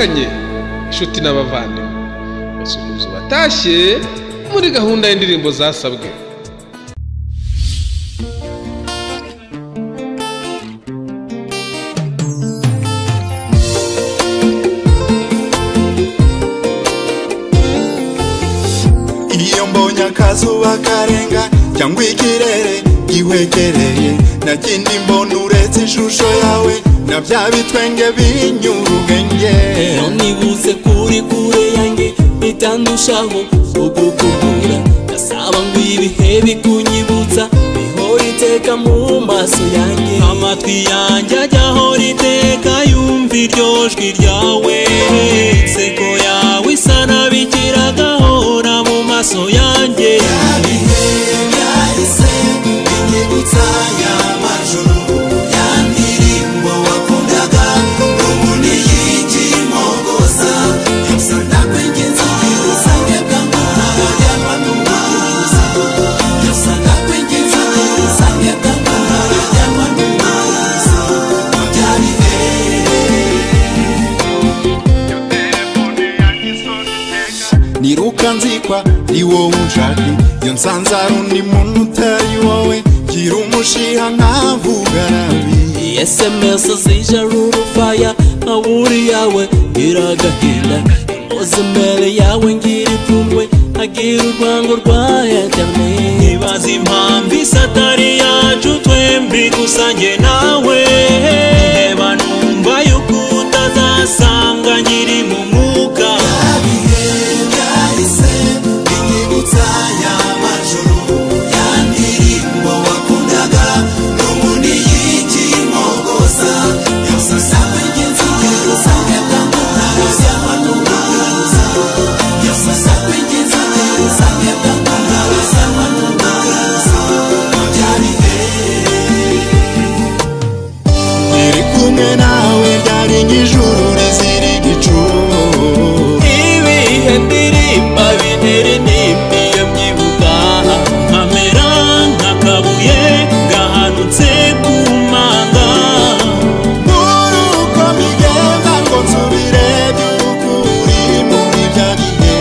baramukanye inshuti n'abavandimwe basuhuza batashye muri gahunda y'indirimbo zasabwe. Iyo mbonye akazuba karenga cyangwa ikirere gihwegereye nta kindi mbona uretse ishusho yawe na bya bitwenge binyura ubwenge. Iyo nibuze kuri kure yanjye bitandushaho kugukubura gasaba ngo ibihe bikunyibutsa bihora iteka mu maso yanjye. Amatwi yanjye ajya ahora iteka yumva iryo jwi ryawe. Inseko yawe isa n'abikira gahora mu maso yanjye. Ibihe byahise binyibutsa ya majoro ya ndirimbo wakundaga ubu niyikimogoza yose ndakwinginze usange bwangu ntarajyanwa n'umuhanuzi. Yose ndakwinginze usange bwangu ntarajyanwa n'umuhanuzi. Bya bihe niruka nzikwa ni wowe unshaka iyo nsanze ari undi muntu utari wowe gira umushiha ntavuga nabi. SMS zija rurufaya awuri yawe iragahinda impoza imbere yawe ngira ipfunwe agira urwango rwa internet. Nibaza impamvu isatari yacu twembi gusa njye nawe nteba numva yuko utazasanga nkiri mu mwuka. Ibihe byahise binyibutsa ya majoro ya ndirimbo wakundaga n'ubu niyikimogoza yose ndakwinginze usange bwangu ntarajyanwa n'umuhanuzi. Yose ndakwinginze usange bwangu ntarajyanwa n'umuhanuzi. Bya bihe iri kumwe nawe ryari nk'ijuru rizira igicu. Ibihe ndirimba bintera intimba iyo mbyibuka nkamera nk'akabuye gahanutse ku manga. Nkuru uko mbigenza ngo nsubire by'ukuri muri bya bihe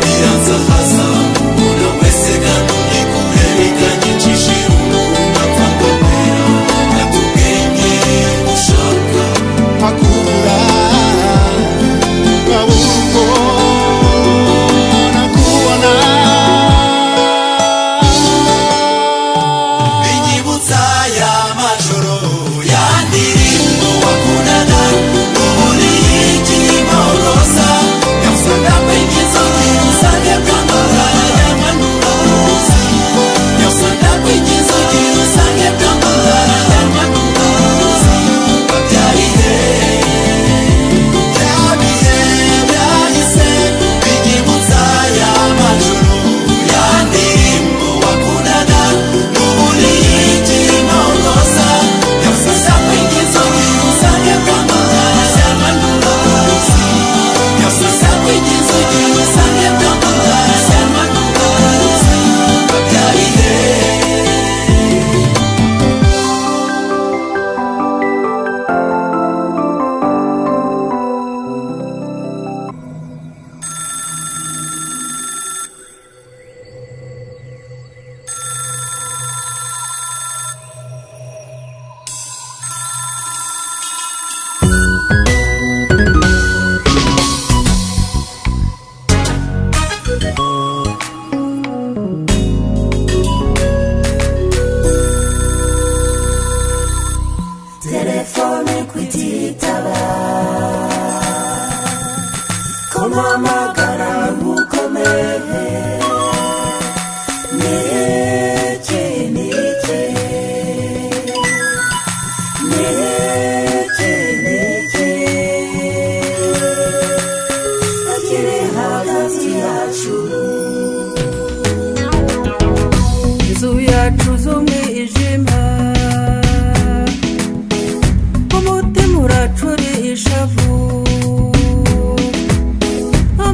biransahaza umuntu wese ganumye kure bikanyicisha irungu mpfa nkamera natubwenge gushaka hakura nkabura uko nakubona. Binyibutsa ya majoro ya ndirimbo wakundaga n'ubu niyikimogoza yose ndakwinginze usange bwangu ntarajyanwa n'umuhanuzi. Yose ndakwinginze usange bwangu ntarajyanwa n'umuhanuzi. Bya bihe byahise binyibutsa ya majoro ya ndirimbo wakundaga n'ubu niyikimogoza yose ndakwinginze usange bwangu ntarajyanwa n'umuhanuzi. Yose ndakwinginze usange bwangu ntarajyanwa n'umuhanuzi. Bya bihe telefone kwititaba kumamagara nkukomeye niki niki niki niki akiri hagati yacu inzu yacu z'umwijima umutima uracura ishavu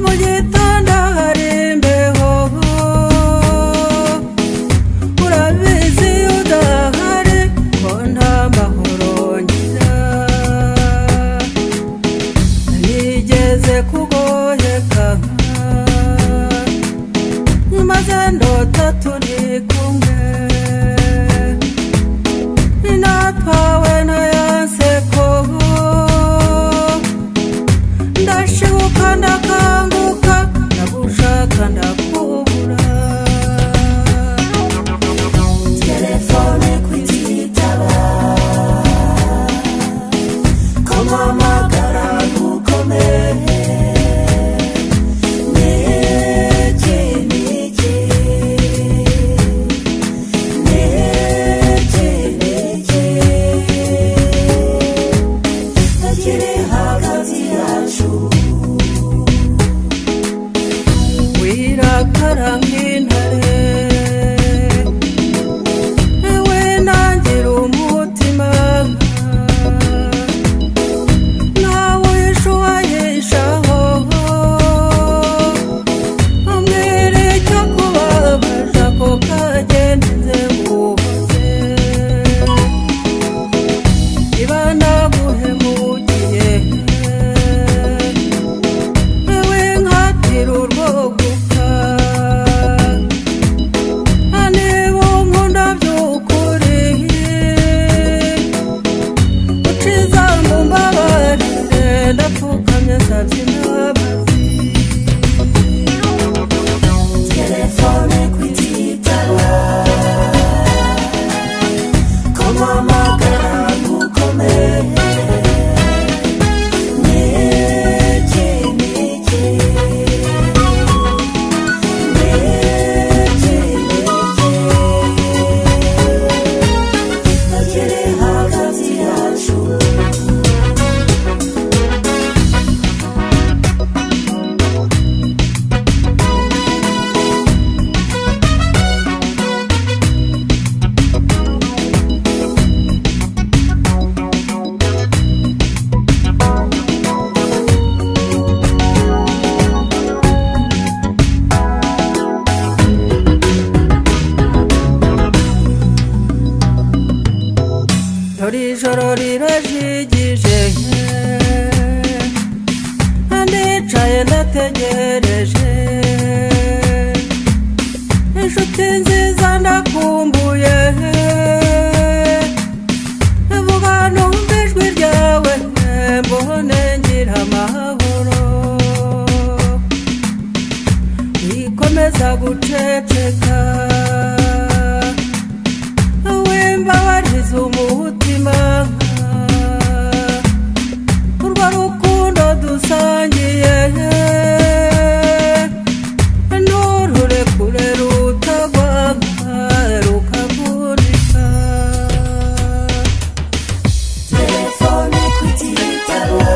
mu gitanda hari imbeho urabizi udahari ko nta mahoro ngira nigeze neza turi kumwe natwawe na yanseko ndashibuka ndakanguka ndagushaka ndakubura telefone kwititaba komamagara gukomeye ijoro rirajigije ndicaye ndategereje inshuti nziza ndakumbuye vuga numva ijwi ryawe mbone ngira amahoro ikomeza guceceka wembabariza umutima urwo rukundo dusangiye n'ururekure rutagwa rukagurika telefone kwititaba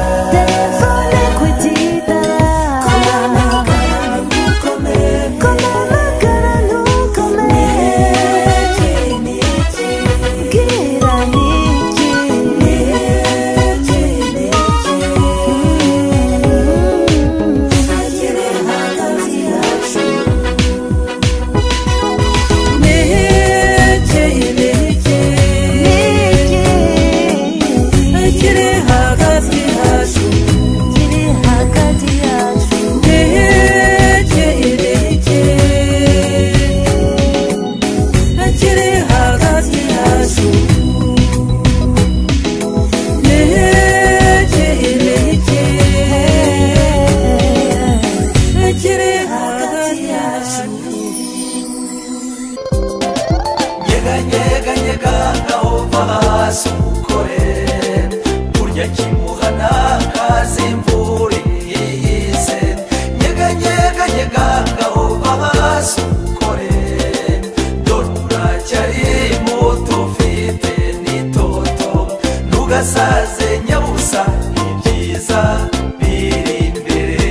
Saze nyabusa ibyiza biri imbere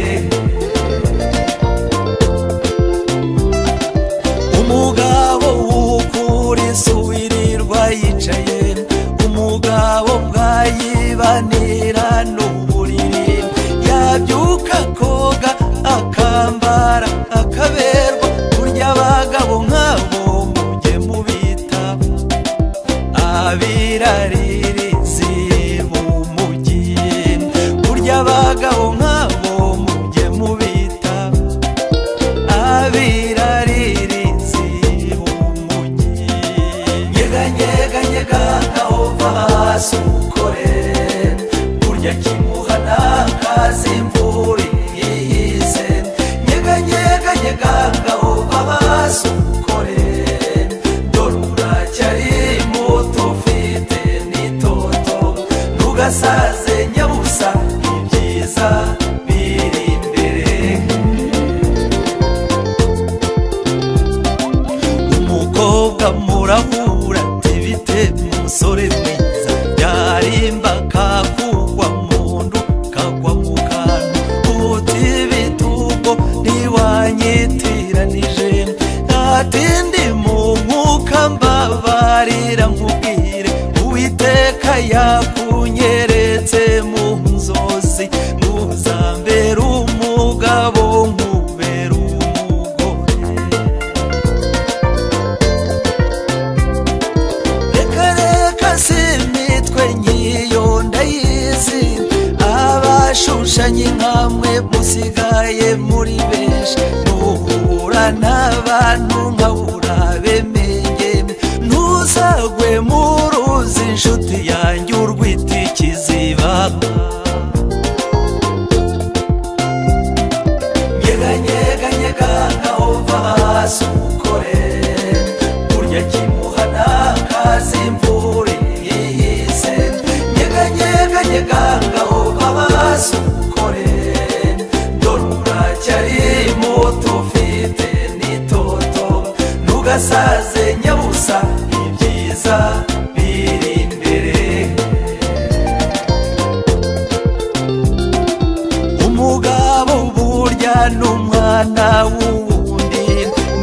umugabo w'ukuri suwirirwa yicaye umugabo bwayibanira n'uburiri yabyuka koga akambara akaberwa kurya abagabo nk'abo mujye mubita abirari abagabo nk'abo mujye mubita abiraririzi basukore burya kimuhana kazi imvura ihise nyeganyega nyegagaho babasukore dore uracyari muto ufite n'itoto ntugasaze nyabusa ibyiza biri imbere umukobwa murahura tibite umusore mwiza yarimba kakugwa mundu kagwa mu kantu utibitugo ntiwanyitiranije ntatindi mu mwuka mbabarira nkubwire uwiteka yakunyeretse mu nzozi ntuzambere umugabo nkubere umugore reka reka simitwe nkiyo ndayizi abashushanyi nkamwe musigaye muri benshi nuhura n'abantu nkabura bemeye ntuzagwe mu ruzi inshuti yanjye urwita ikiziba nyeganyega nyegagaho basukore burya kimuhana kazi imvura ihise nyeganyega nyegagaho basukore dore uracyari muto ufite n'itoto ntugasaze nyabusa ibyiza biri imbere umugabo burya n'umwana w'uwundi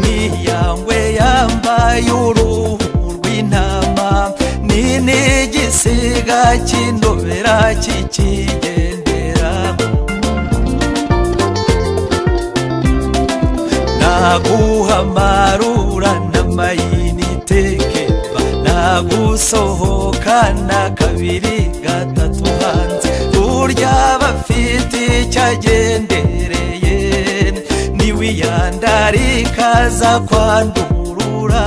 niyangwe yambaye uruhu rw'intama n'igisiga cy'indobera kikigendera naguhamarura n'amayinitekeba nagusohokana kabiri gatatu hanze burya bafite icyagendereye niwiyandarikaza kwandurura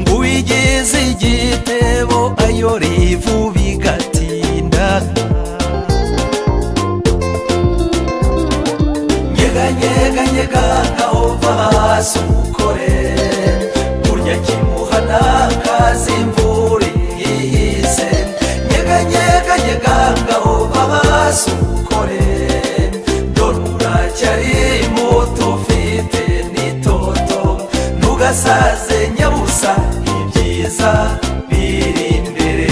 ngo uwigize igitebo ayo rivu bigatinda nyeganyega nyegagaho basukore burya kimuhana kazi imvura ihise nyeganyega nyegagaho basukore dore uracyari muto ufite n'itoto ntugasaze nyabusa ibyiza biri imbere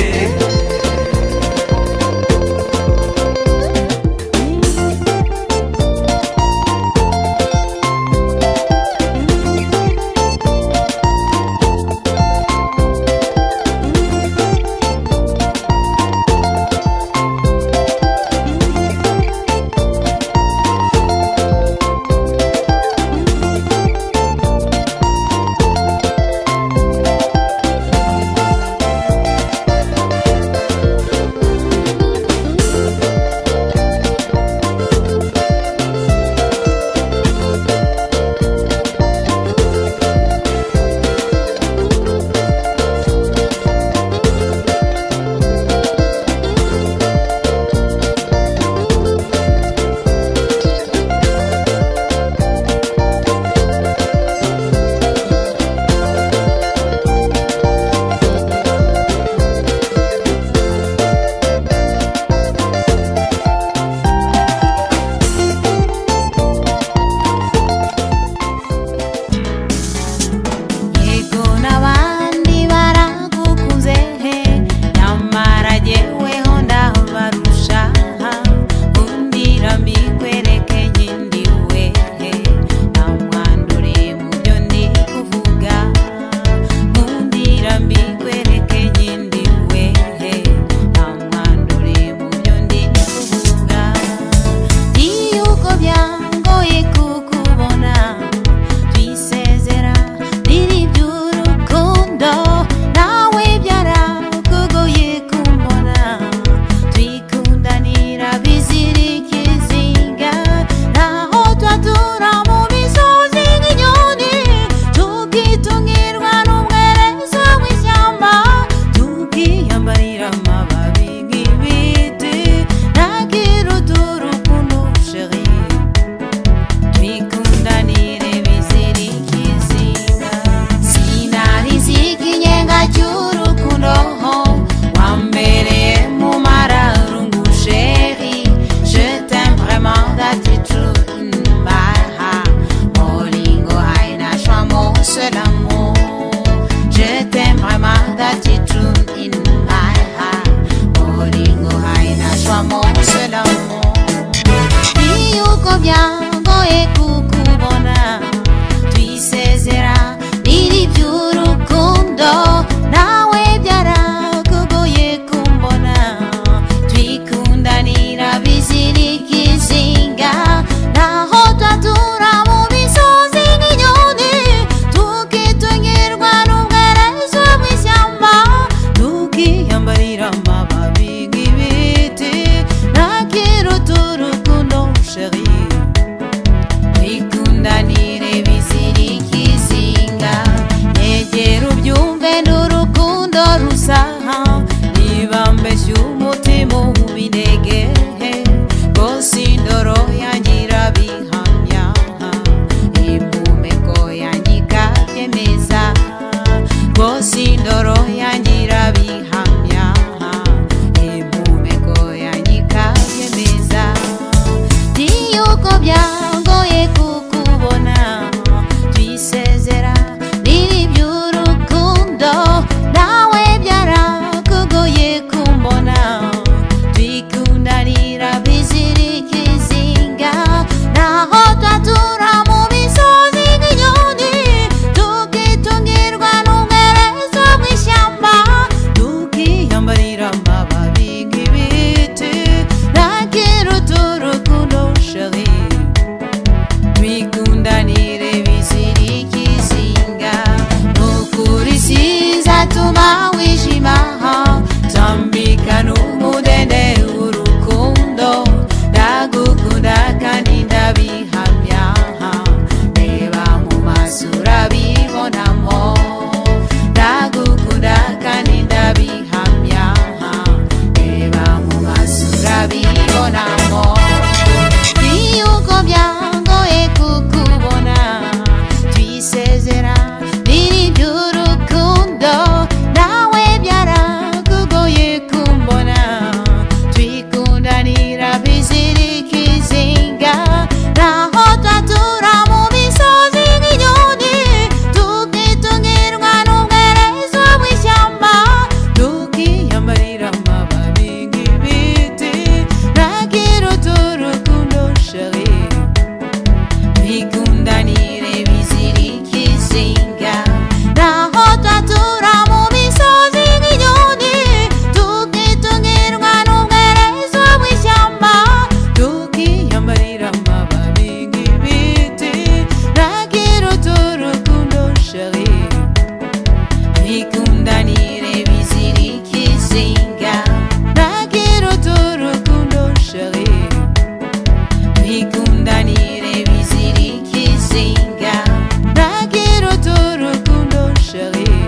chérie.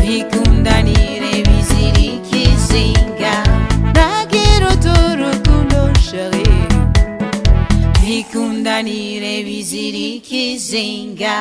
Vikundanire bizirikizinga Nagiro turukundo chérie. Vikundanire bizirikizinga.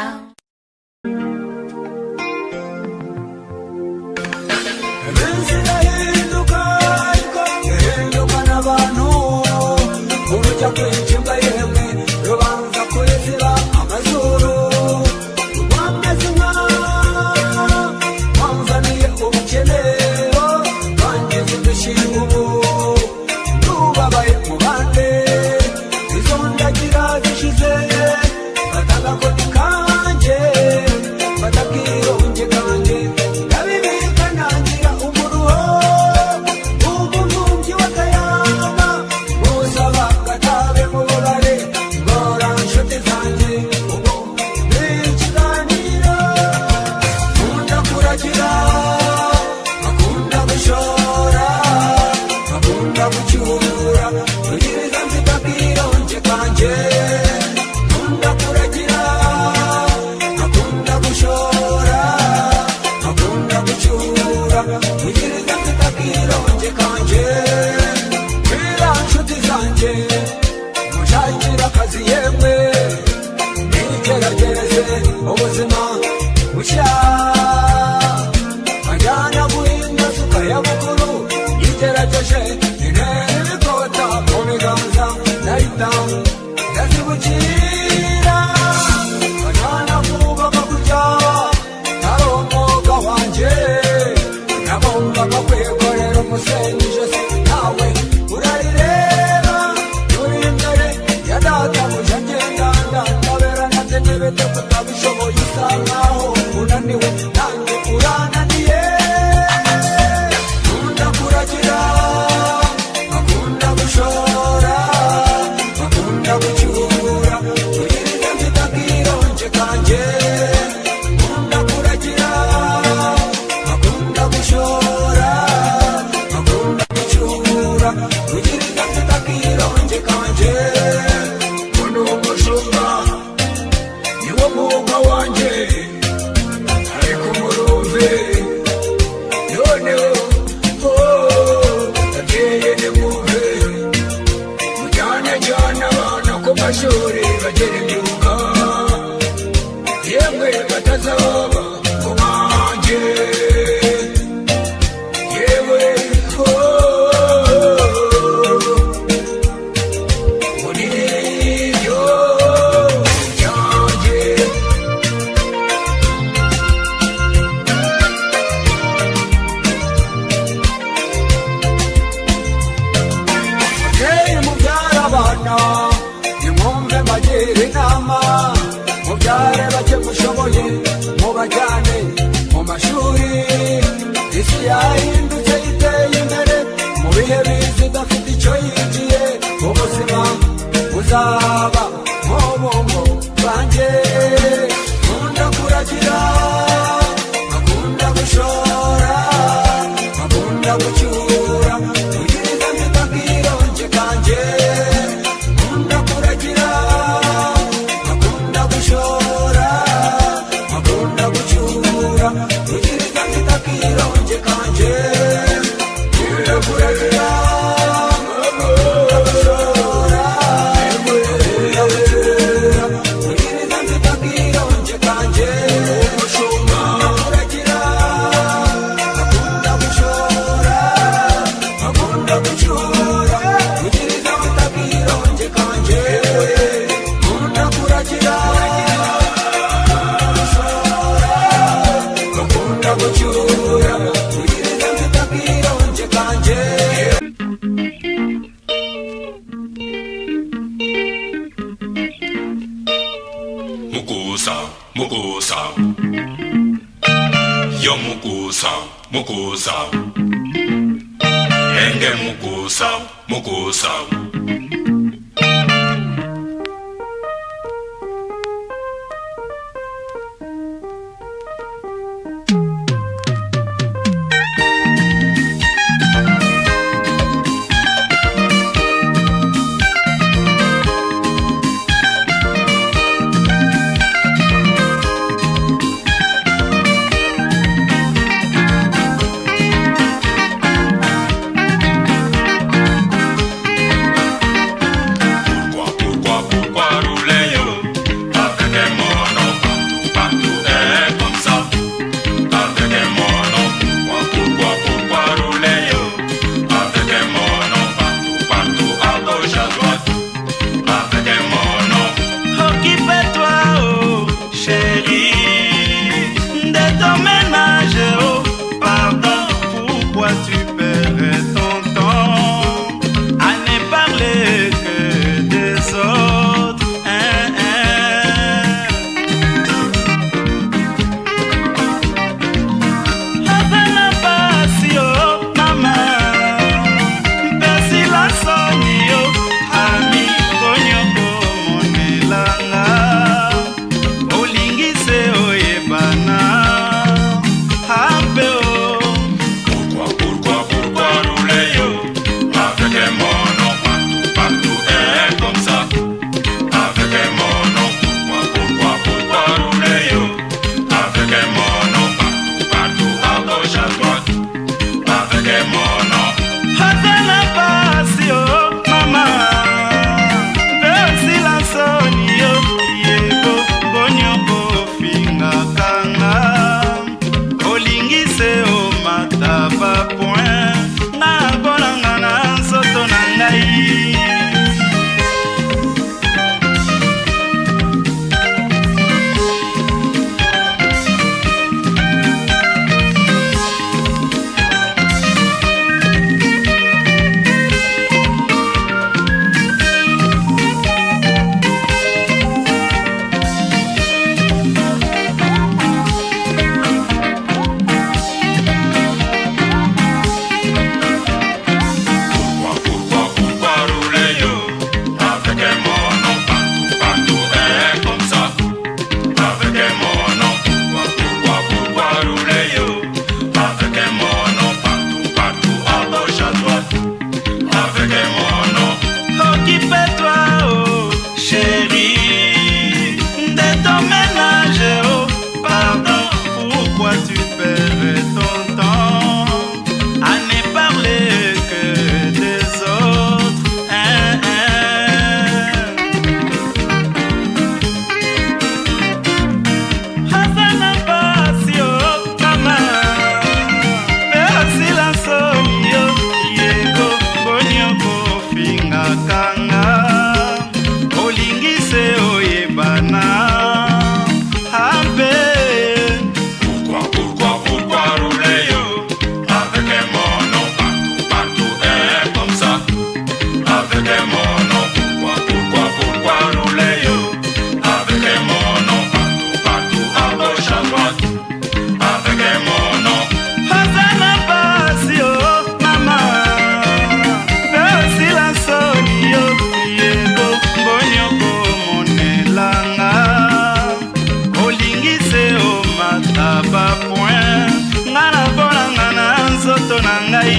ba point ngana bona ngana nzoto na ngai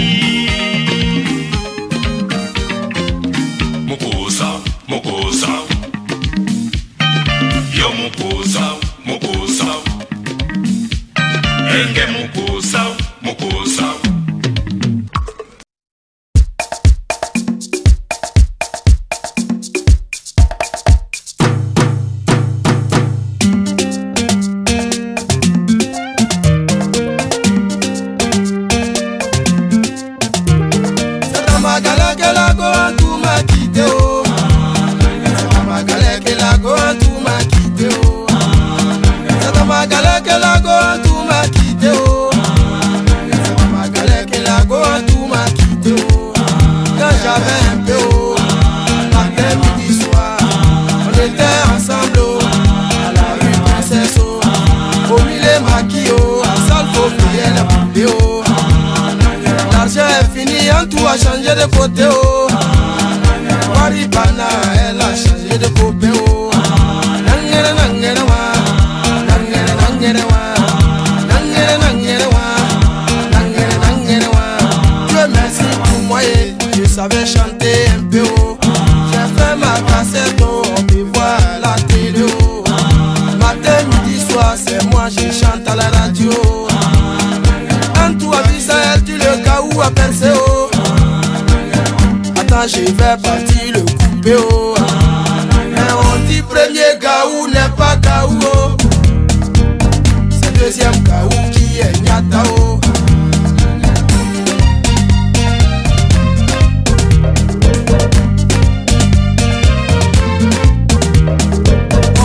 mukusa mukusa yo mukusa mukusa enge mukusa mukusa Tout a changé de côté, oh. Waribana, elle a changé de côté, oh. Nangere, nangere, wa. Nangere, nangere, wa. Nangere, nangere, wa. Nangere, nangere, wa. Dieu merci pour moi, je savais chanter un peu, oh. J'ai fait ma cassette, oh. On me voit à la télé, oh. Matin, midi, soir, c'est moi, je chante à la radio. Quand tout a vu ça, elle dit le cas où a percé, oh. Je vais partir le couper, oh. Mais on dit premier gaou n'est pas gaou, oh. C'est deuxième gaou qui est nyata, oh.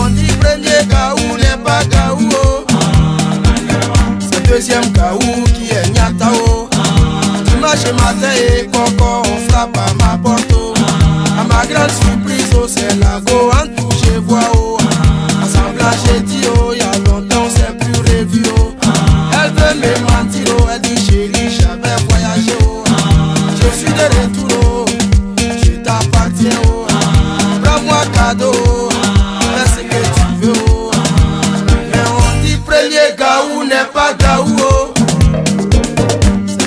On dit premier gaou n'est pas gaou, oh. C'est deuxième gaou qui est nyata, oh. Dimanche matin et coco on frappe à ma porte, oh. À ma grande surprise, oh, c'est la go en tout je vois, oh. Assemblage j'ai dit, oh, y'a longtemps on s'est plus revu, oh. Elle veut me mentir, oh, elle dit chérie j'avais voyagé, oh. Je suis de retour, oh, je t'appartiens, oh. Prends-moi cadeau, oh, fais ce que tu veux, oh. Mais on dit premier gaou n'est pas gaou, oh.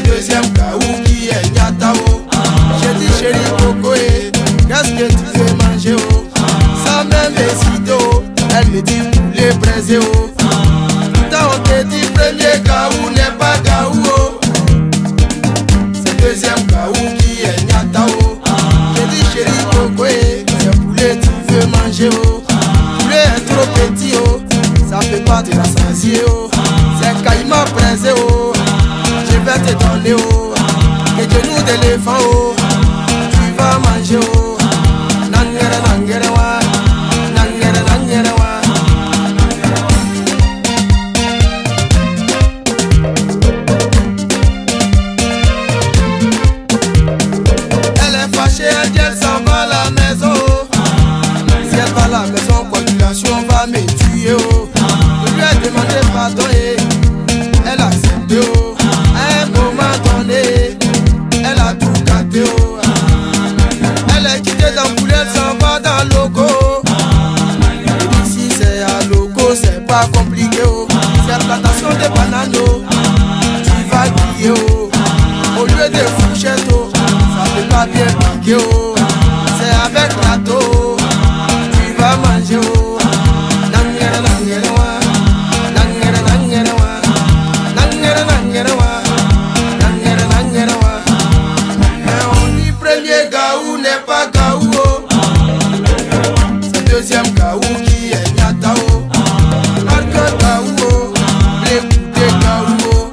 Deuxième gaou qui est nyata, oh. J'ai dit chérie coco, qu'est-ce que tu veux manger, oh. Ça même hésité, oh. Elle me dit poulet braisé, oh. Pourtant on te dit premier gaou n'est pas gaou, oh. C'est deuxième gaou qui est nyata, oh. J'ai dit chérie coco, c'est poulet tu veux manger, oh. Poulet est trop petit, oh. Ça peut pas te rassasier, oh. C'est caïman braisé, oh. Je vais te donner, oh. Que genoux d'éléphant, oh. Tu vas manger, oh. Nangere, nangere, wa. Nangere, nangere, wa. Elle est fâchée, elle dit elle s'en va à la maison, oh. Si elle va à la maison, coagulation va me tuer, oh. Je lui ai demandé pardon et elle a accepté, oh. À un moment donné, elle a tout gâté, oh. Elle est quittée dans le poulet, elle s'en va dans le logo. Ici c'est à logo, c'est pas compliqué, oh. C'est plantation de bananes, oh. Tu vas griller, oh. Au lieu de fourchette, oh. Ça peut pas bien piquer, oh. C'est avec râteau, oh. Tu vas manger, oh. Nangere, nangere, wa. Nangere, nangere, wa. Nangere, nangere, wa. Nangere, nangere, wa. Mais on dit premier gaou n'est pas gaou, oh. C'est deuxième gaou qui est nyata, oh. Marque gaou, oh. L'écoute gaou, oh.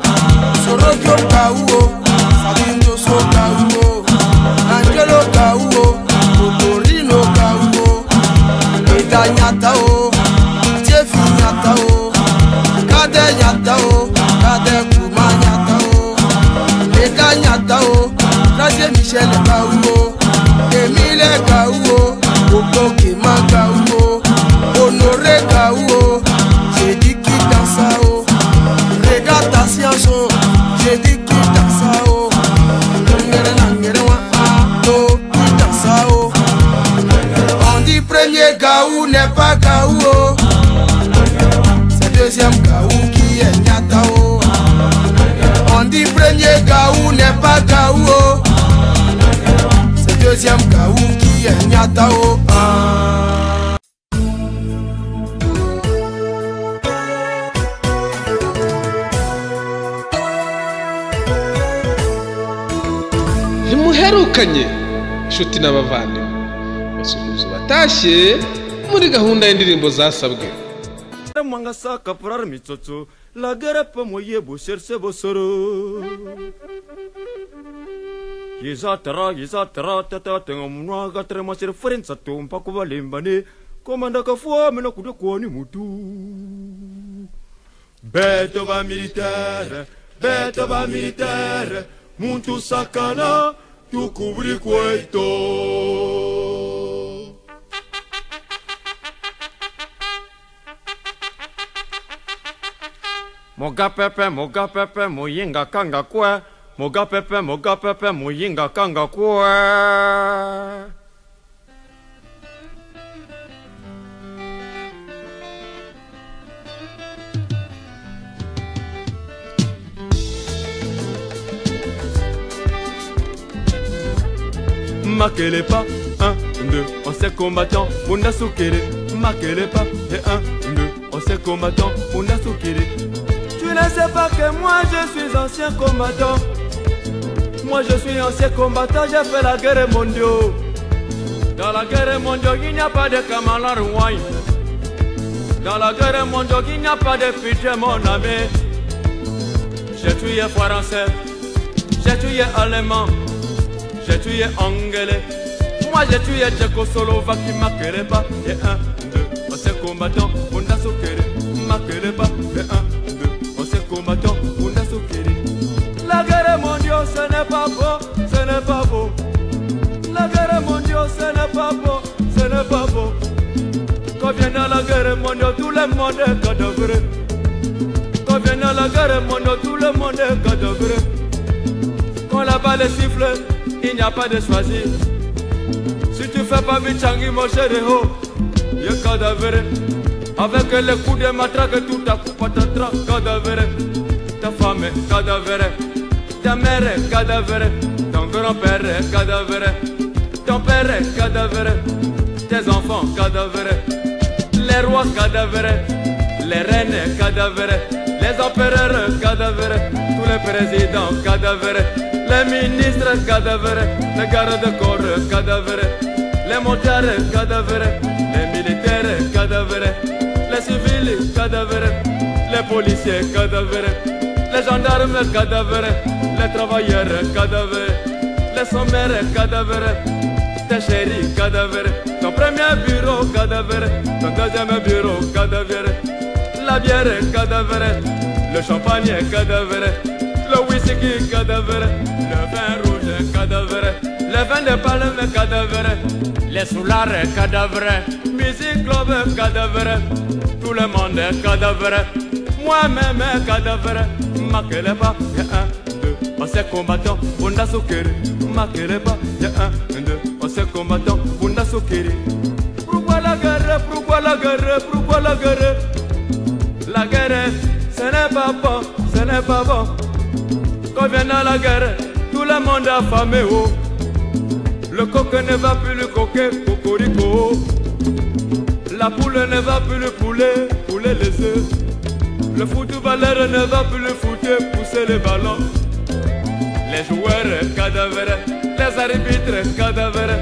Sorokyo gaou, oh. Sabindo so gaou, oh. Angelo gaou, oh. Totorino gaou, oh. Eda nyata, oh. Tiefi nyata, oh. Kade nyata, oh. Kade kuma nyata, oh. Eda nyata, oh. Tracer Michel gaou, oh. Emile gaou, oh. Oko Kema gaou, oh. Honoré gaou, oh. J'ai dit qui danse, oh. Regarde ta science, oh. J'ai dit qui danse, oh. Nangere, nangere, wa. Oh, qui danse, oh. On dit premier gaou n'est pas gaou, oh. C'est deuxième gaou qui qui est Nyatao. On dit premier Gaou n'est pas Gaou. C'est deuxième Gaou qui est Nyatao. Ntimuherukanye inshuti n'abavandimwe basuhuza batashye muri gahunda y'indirimbo zasabwe. Mwanga saka purar mitsotso la garapa moye busherse bosoro yizatara tata tenga mwa gatre masir frenza tumpa kubalimbane komanda kafua mena kude kwani mutu beto ba militaire muntu sakana tu kubri kweto. Moga pepe, muyinga kanga kwe. Moga pepe, muyinga kanga kwe. Marquez-les pas, 1, 2, on s'est combattant, on a soukéré. Marquez-les pas, et 1, 2, on s'est combattant, on a soukéré. Tu ne sais pas que moi je suis ancien combattant. Moi je suis ancien combattant, j'ai fait la guerre mondiale. Dans la guerre mondiale, il n'y a pas de Kamala Rouaille. Dans la guerre mondiale, il n'y a pas de pitié, mon ami. J'ai tué français, j'ai tué allemand, j'ai tué anglais. Moi j'ai tué Tchécoslovaque qui marquerait pas. Et 1, 2, on s'est combattant, on a soukéré. Marquerait pas, et 1, 2. Combattant, on a soukéré. La guerre mondiale, ce n'est pas beau, ce n'est pas beau. La guerre mondiale, ce n'est pas beau, ce n'est pas beau. Quand vient la guerre mondiale, tout le monde est cadavre. Quand vient la guerre mondiale, tout le monde est cadavre. Quand la balle siffle, il n'y a pas de choisir. Si tu fais pas Michangi, mon chéri, il y a cadavre. Avec les coups de matraque, tout à coup patatras, cadavre. Ta femme est cadavre, ta mère est cadavre, ton grand-père est cadavre, ton père est cadavre, tes enfants cadavre, les rois cadavre, les reines cadavre, les empereurs cadavre, tous les présidents cadavre, les ministres cadavre, les gardes-corps cadavre, les motards cadavre, les militaires cadavre, les civils cadavres, les policiers cadavres, les gendarmes cadavres, les travailleurs cadavres, les sommaires cadavres, tes chéris cadavres, ton premier bureau cadavre, ton deuxième bureau cadavre, la bière cadavre, le champagne cadavre, le whisky cadavre, le vin rouge cadavre, le vin de palme cadavre, les soulards cadavres, musique club cadavre. Tout le monde est cadavre, moi-même est cadavre. Marquez-les pas, y'a 1, 2, on s'est combattant, on a soukéré. Marquez-les pas, y'a 1, 2, on s'est combattant, on a soukéré. Pourquoi la guerre, pourquoi la guerre, pourquoi la guerre? La guerre, ce n'est pas bon, ce n'est pas bon. Quand vient la guerre, tout le monde a affamé, oh. Le coq ne va plus le coquer, cocorico. La poule ne va plus le poulet, poulet les œufs. Le footballeur ne va plus le footer, pousser les ballons. Les joueurs cadavres, les arbitres cadavres,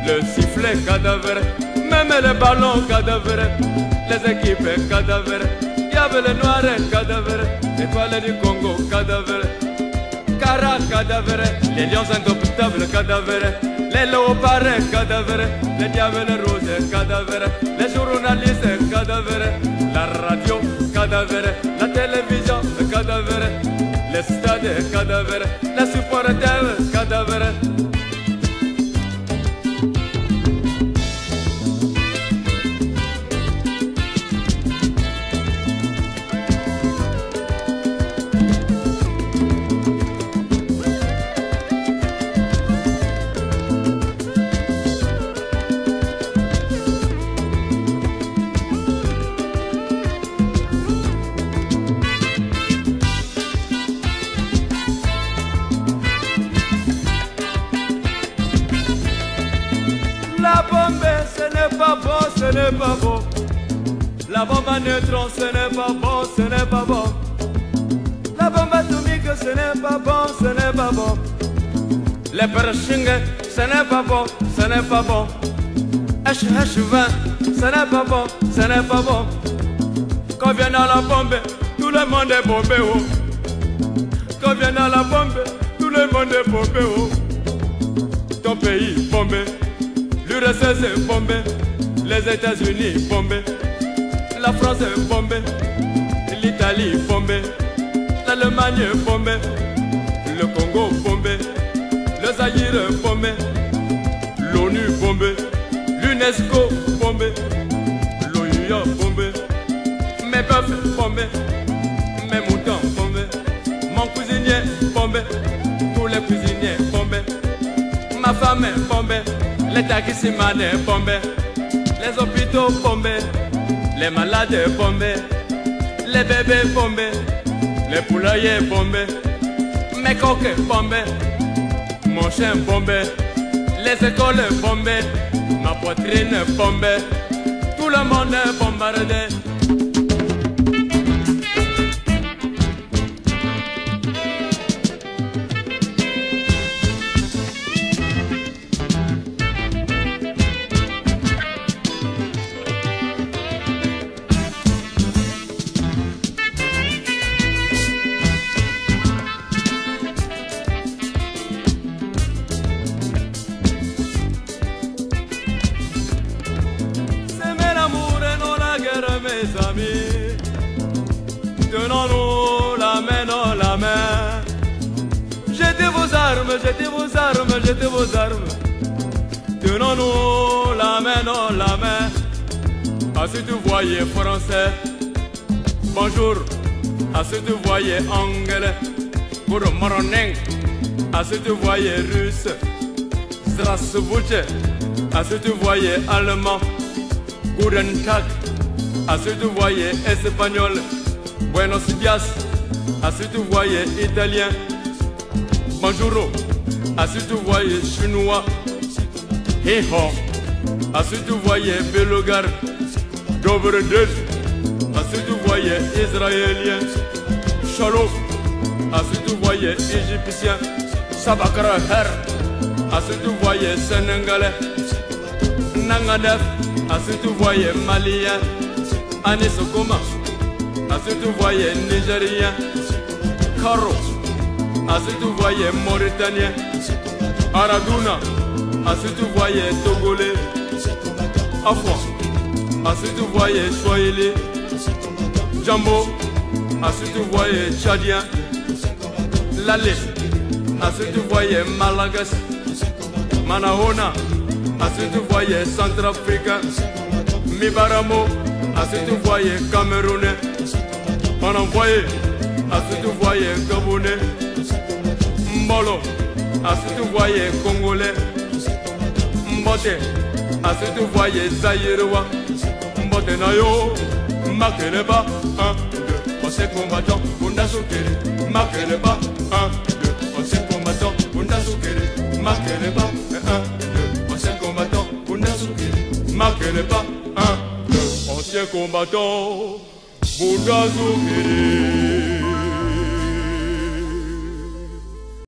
le sifflet cadavre, même les ballons cadavres, les équipes cadavres. Il y avait les noirs cadavres, les étoiles du Congo cadavres, Cara cadavres, les lions indomptables cadavres, les léopards cadavres, les diables roses cadavres, les journalistes cadavres, la radio cadavre, la télévision cadavre, les stades cadavres, les supporters cadavres. ce n'est pas bon. La bombe à neutrons, ce n'est pas bon, ce n'est pas bon. La bombe atomique, ce n'est pas bon, ce n'est pas bon. Les parachutes, ce n'est pas bon, ce n'est pas bon. H20, ce n'est pas bon, ce n'est pas bon. Quand vient à la bombe, tout le monde est bombé, oh. Quand vient à la bombe, tout le monde est bombé, oh. Ton pays bombé, l'URSS est bombé, les États-Unis bombés, la France est bombée, l'Italie bombée, l'Allemagne est bombée, le Congo bombé, le Zaïre bombé, l'ONU bombé, l'UNESCO bombé, l'OUA bombé, mes bœufs bombés, mes moutons bombés, mon cuisinier bombé, tous les cuisiniers bombés, ma femme est bombée, les taximans est bombé, les hôpitaux bombés, les malades bombés, les bébés bombés, les poulaillers bombés, mes coques bombés, mon chien bombé, les écoles bombées, ma poitrine bombée, tout le monde est bombardé. Mes amis, tenons-nous la main dans la main. Jetez vos armes, jetez vos armes, jetez vos armes. Tenons-nous la main dans la main. À ce que vous voyez français, bonjour. À ce que vous voyez anglais, good morning. À ce que vous voyez russe, здравствуйте. À ce que vous voyez allemand, guten Tag. À ce que vous voyez espagnol, buenos dias. À ce que vous voyez italien, bonjour. À ce que vous voyez chinois, hi-ho. À ce que vous voyez belgar, dobre deux. À ce que vous voyez israélien, shalom. À ce que vous voyez égyptien, sabakra her. À ce que vous voyez sénégalais, nangadef. À ce que vous voyez malien, Anisokoma. À ce que vous voyez nigérien, Karo. À ce que vous voyez mauritanien, Araduna. À ce que vous voyez togolais, Afwa. À ce que vous voyez swahili, Jambo. À ce que vous voyez tchadien, Lale. À ce que vous voyez malagasy, Manahona. À ce que vous voyez centrafricain, Mibaramo. À ce que vous voyez camerounais, Panamboye. À ce que vous voyez gabonais, Mbolo. À ce que vous voyez congolais, Mbote. À ce que vous voyez zaïrois, Mbote Nayo. Makeleba, 1, 2, on s'est combattant, on a soukéré. Makeleba, 1, 2, on s'est combattant, on a soukéré. Makeleba, 1, 2, on s'est combattant, on a soukéré. Makeleba, 1, 2, ancien combattant, Bunda Zoukéré.